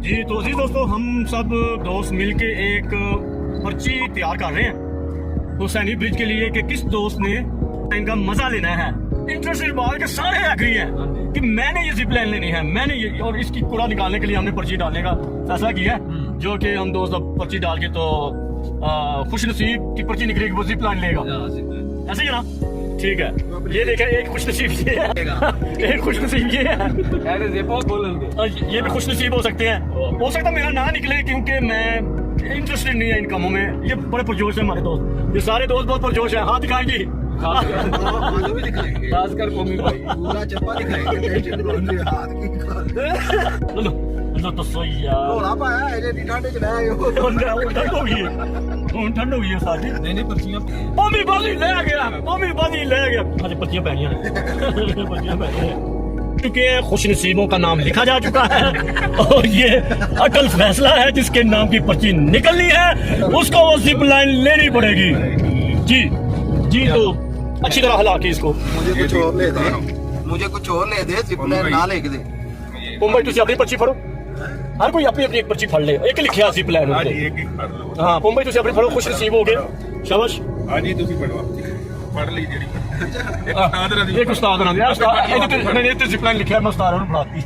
जी तो जी दोस्तों, हम सब दोस्त मिलके एक पर्ची तैयार कर रहे हैं हुसैनी ब्रिज के लिए कि किस दोस्त ने इनका मजा लेना है। इंटरेस्टेड बात के सारे एग्री हैं कि मैंने ये जिप लाइन लेनी है, मैंने ये, और इसकी कूड़ा निकालने के लिए हमने पर्ची डालने का फैसला किया है। जो कि हम दोस्त अब पर्ची डाल के तो खुश नसीब की पर्ची निकलेगी वो जिप लाइन लेगा, ऐसे ही ना? ठीक है, ये देखें, एक खुश नसीब ये है एक खुश नसीब ये है, ये भी खुश नसीब हो सकते हैं। हो सकता है मेरा ना निकले क्योंकि मैं इंटरेस्टेड नहीं है इन कामों में। ये बड़े पुरजोश है हमारे दोस्त, ये सारे दोस्त बहुत पुरजोश है। हाथ दिखाएंगे, खासकर मम्मी भाई पूरा चप्पा दिखाएंगे हाथ की लो तो सही यार, थोड़ा पाया है जी ठंडे च ले आयो ठंड हो गई है, ठंड हो गई है सारी। नहीं पर्चियां मम्मी बाजी ले गया, मम्मी बाजी ले गया। अरे पर्चियां पैनियां पर्चियां पैनियां क्योंकि खुश नसीबों का नाम लिखा जा चुका है और ये अटल फैसला है जिसके नाम की पर्ची निकलनी है उसको वो जिप लाइन लेनी पड़ेगी। जी जी, तो अच्छी तरह हला के इसको। मुझे कुछ और ले दे, मुझे कुछ और ले दे, जिप लाइन ना लेके दे। मुंबई तुझे अपनी पर्ची फड़ो, हर कोई अपनी अपनी एक पर्ची फड़ ले, एक लिखिया जिप लाइन। हाँ मुंबई तुझे अपनी फड़ो, खुश नसीब हो गए, शाबाश। पढ़ ली जेडी एक उस्ताद ना दिया, मैंने तो जिप लाइन लिखा, मैं उस्ताद हूं पढ़ाती।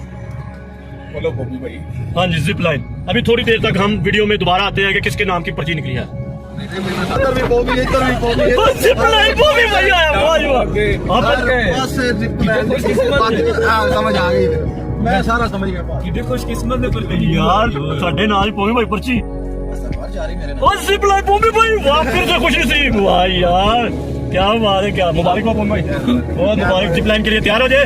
बोलो बॉबी भाई। हाँ जी, जिप लाइन। अभी थोड़ी देर तक हम वीडियो में दोबारा आते हैं कि किसके नाम की पर्ची निकली है। इधर भी बॉबी, इधर भी बॉबी, जिप लाइन बॉबी भाई आया, वाह बस जिप लाइन। हां समझ आ गई, मैं सारा समझ गया। कितनी खुशकिस्मत ने पर यार साढ़े नाल पहुंचे भाई पर्ची जा रही मेरे और जिप लाइन बॉबी भाई, वाह फिर से खुश नसीब। वाह यार क्या बात है, क्या मुबारक हो भाई, बहुत मुबारक। जिप लाइन के लिए तैयार हो जाए,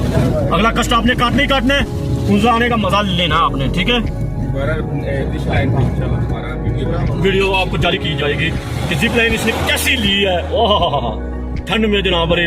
अगला कष्ट आपने काटना ही काटना है, उनसे आने का मजा लेना आपने, ठीक है? वीडियो आपको जारी की जाएगी कि जिप लाइन इसने कैसी ली है। ओह ठंड में जनाब, अरे